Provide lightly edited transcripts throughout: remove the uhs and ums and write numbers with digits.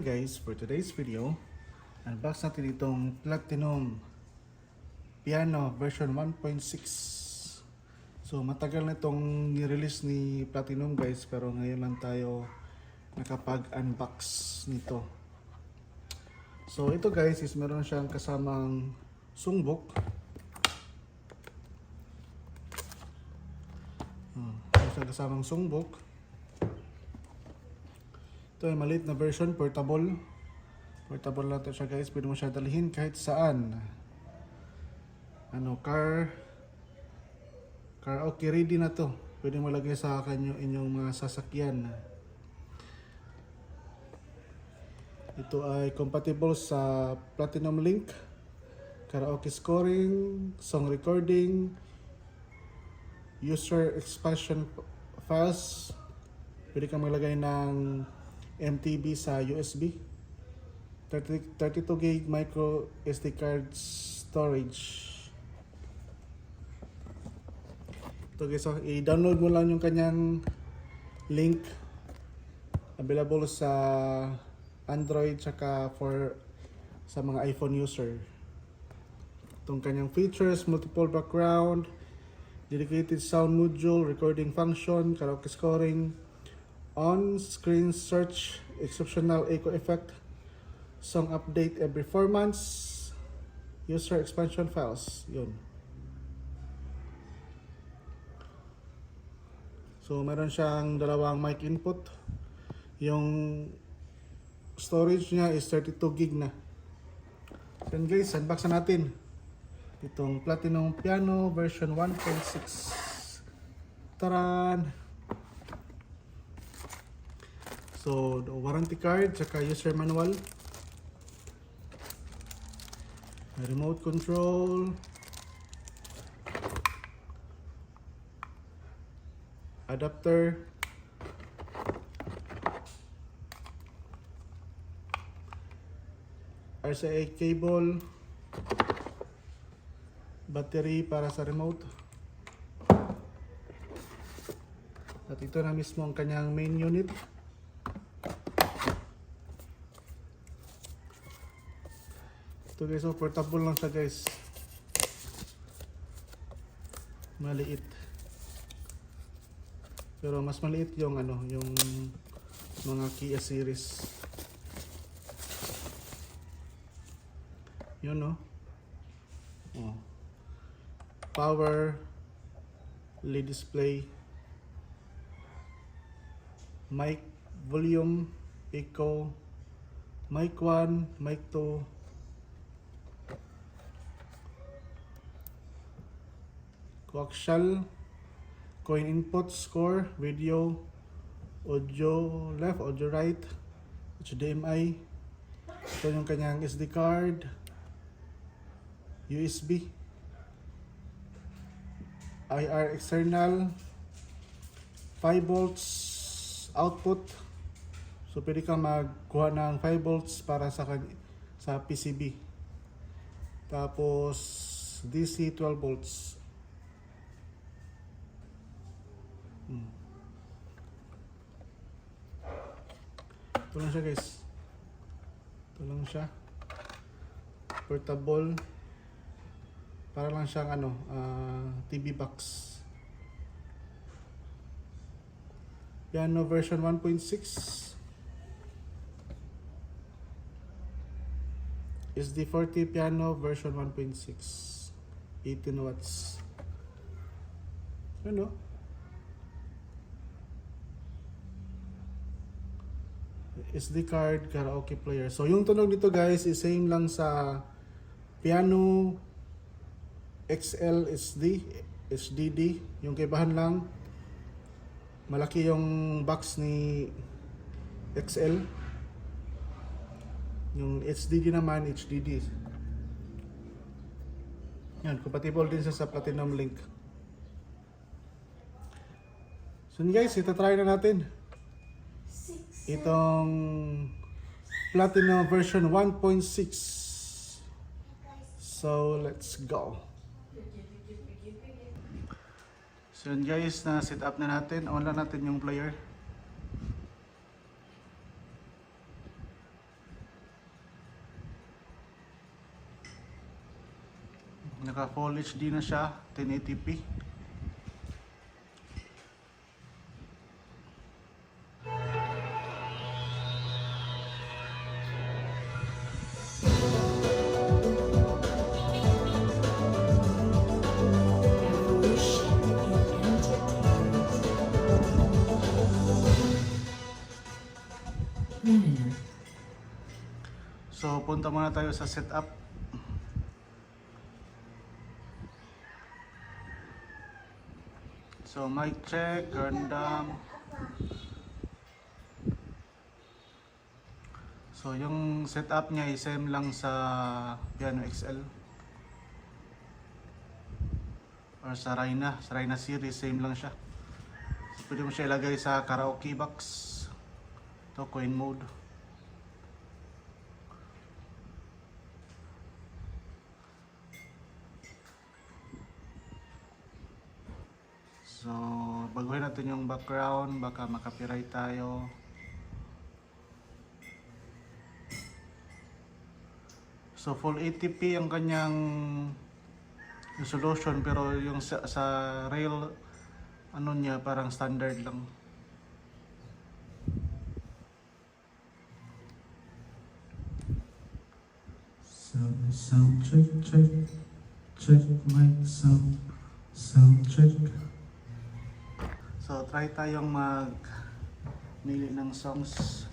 guys, for today's video, unbox natin itong Platinum Piano version 1.6. So matagal na itong ni-release ni Platinum guys, pero ngayon lang tayo nakapag-unbox nito. So ito guys is meron siyang kasamang sungbok. Meron siyang kasamang sungbok. Ito ay maliit na version, portable. Portable lang ito siya guys, pwede mo siya dalhin kahit saan. Karaoke ready na to. Pwede mo lagay sa inyong mga sasakyan. Ito ay compatible sa Platinum Link, karaoke scoring, song recording, user expansion files. Pwede kang maglagay ng MTB sa USB, 32 gig micro SD card storage. Ito guys, so i-download mo lang yung kanyang link. Available sa Android tsaka sa mga iPhone user. Itong kanyang features: multiple background, dedicated sound module, recording function, karaoke scoring, on-screen search, exceptional echo effect, song update every 4 months, user expansion files. Yun. So meron siyang dalawang mic input. Yung storage niya is 32 gig na. So guys, unbox na natin itong Platinum Piano version 1.6. Taran! So, the warranty card, saka user manual, remote control, adapter, RCA cable, battery para sa remote, at ito na mismo ang kanyang main unit. Ito guys, so portable lang siya guys. Maliit. Pero mas maliit yung yung mga Kia series. Yun no. Oh. Power, LED display, mic, volume, echo, mic 1, mic 2, coaxial, coin input, score, video, audio left, audio right, HDMI. Ito yung kanyang SD card, USB, IR external, 5 volts output. So pwede kang magkuha ng 5 volts para sa PCB. Tapos DC 12 volts. Ito lang siya guys. Ito lang siya. Portable. Para lang siyang TV box. Piano version 1.6. SD40 piano version 1.6. 18 watts. Ano? SD card, karaoke player. So yung tunog nito guys is same lang sa Piano XL HDD. Yung kaibahan lang, malaki yung box ni XL. Yung HDD naman, HDD. Yan, compatible din sa Platinum Link. So guys, itatry na natin itong Platinum version 1.6. So let's go. So yun guys, na set up na natin. On lang natin yung player. Full HD na siya, 1080p. So, punta muna tayo sa setup. So, mic check, random. So, yung setup niya ay same lang sa Piano XL or sa Rayna series, same lang siya. So, pwede mo siya ilagay sa karaoke box. Ito, coin mode. So, baguhin natin yung background, baka makapiright tayo. So, full 80p ang kanyang resolution, pero yung sa real ano niya parang standard lang. Sound check mic sound check. So, try tayong mag-mili ng songs.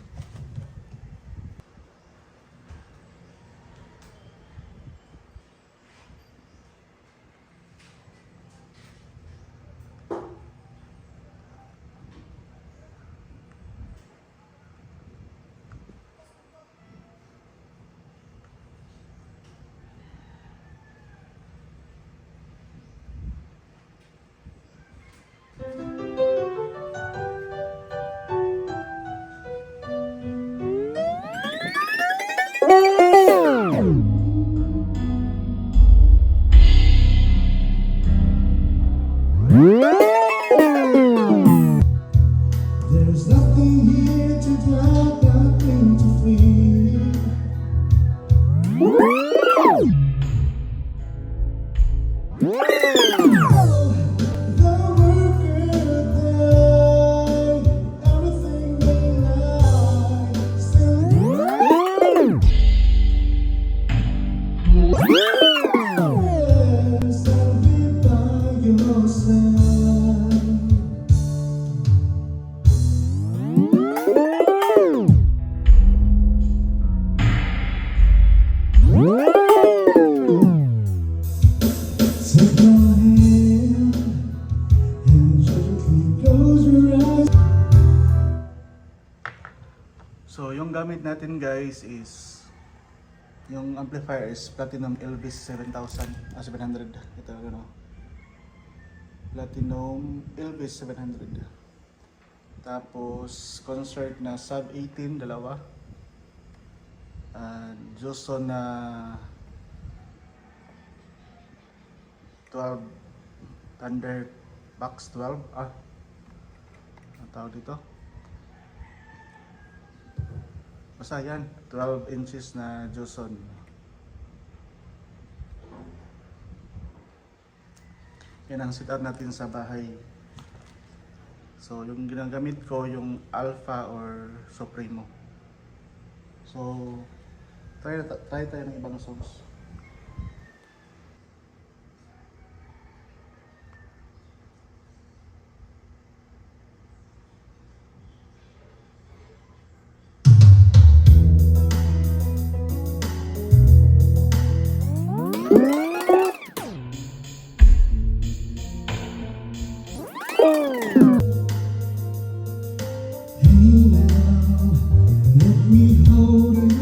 There's nothing here to doubt, nothing to fear. The worker died, everything they lie, still yes, I'll be by your side. Take my hand and gently close your eyes. So, yung gamit natin guys is yung amplifier is Platinum Elvis 700. Ito, ano, Platinum Elvis 700. Tapos concert na sub 18, dalawa. Joson na 12 Thunder Box 12. Ang tawag dito? Basta yan, 12 inches na Joson. Yan ang setup natin sa bahay. So, yung ginagamit ko, yung Alpha or Supremo. So, try tayo ng ibang songs. Hey now, let me hold you.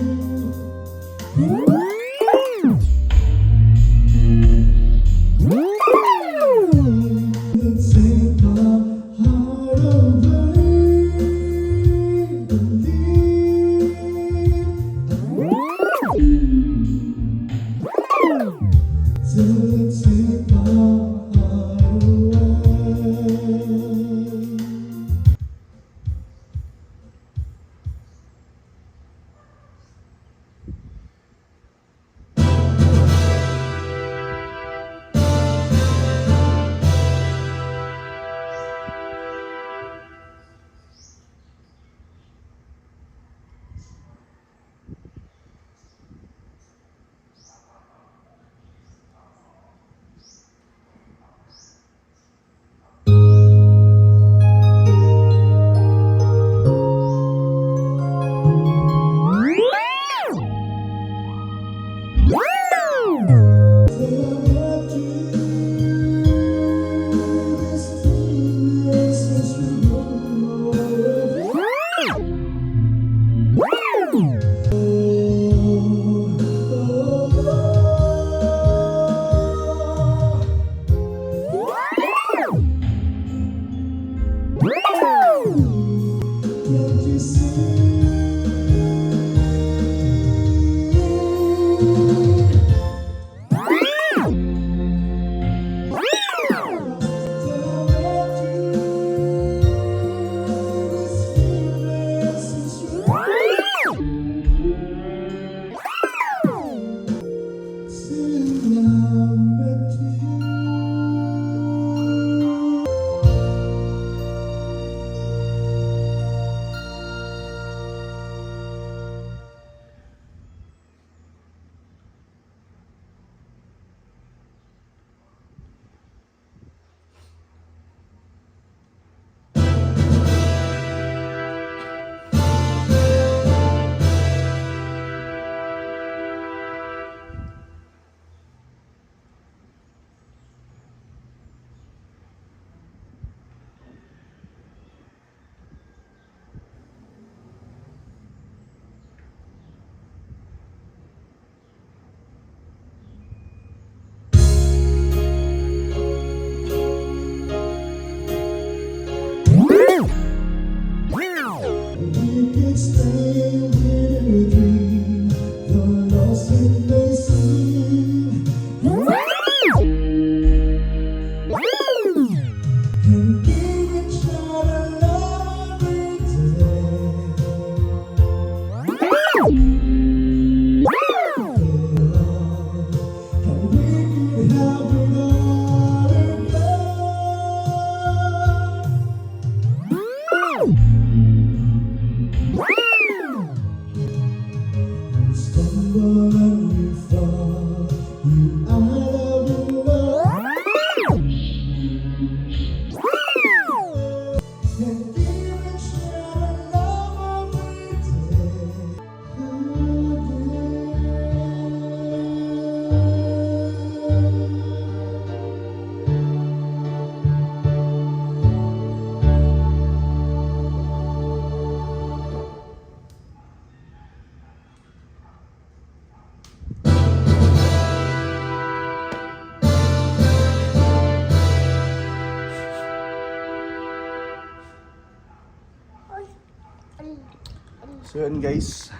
So yun guys,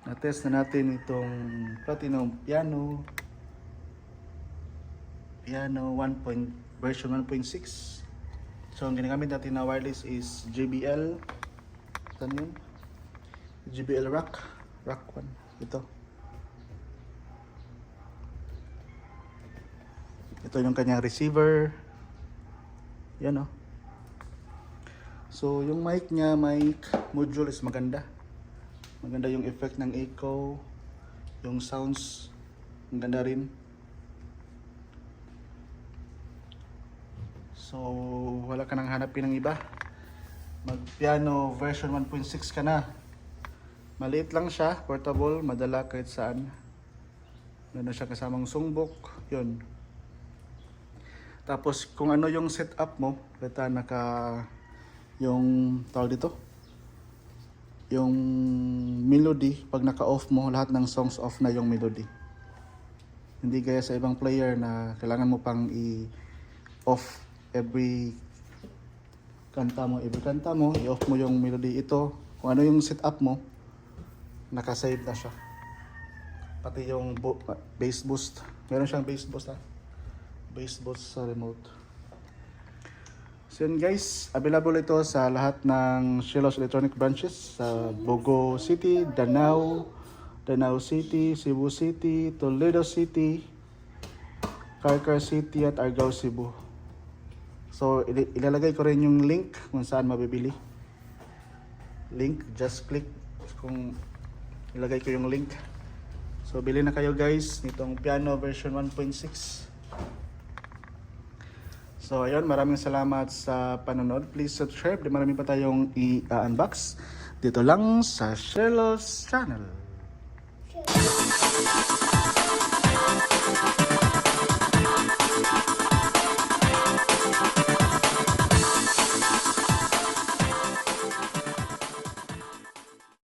na-test na natin itong Platinum Piano 1. Version 1.6. So ang ginagamit natin na wireless is JBL, saan yun? JBL Rock 1. Ito yung kanyang receiver, yan o. So yung mic niya, mic module is maganda yung effect ng echo, yung sounds ang ganda rin. So wala ka nang hanapin ng iba, mag piano version 1.6 ka na. Maliit lang siya, portable, madala kahit saan. Meron siya kasamang songbok, yun. Tapos kung ano yung setup mo, beta yung tawag dito, yung melody, pag naka-off mo, lahat ng songs off na yung melody. Hindi gaya sa ibang player na kailangan mo pang i-off every kanta mo, i-off mo yung melody. Ito, kung ano yung setup mo, naka-save na siya. Pati yung bass boost, meron siyang bass boost sa remote. So yun guys, available ito sa lahat ng Shelos Electronic branches sa Bogo City, Danao City, Cebu City, Toledo City, Carcar City at Argao, Cebu. So ilalagay ko rin yung link kung saan mabibili. Link, just click kung ilagay ko yung link. So bili na kayo guys nitong piano version 1.6. So ayun, maraming salamat sa panonood. Please subscribe, marami pa tayong i-unbox dito lang sa Shelos Channel.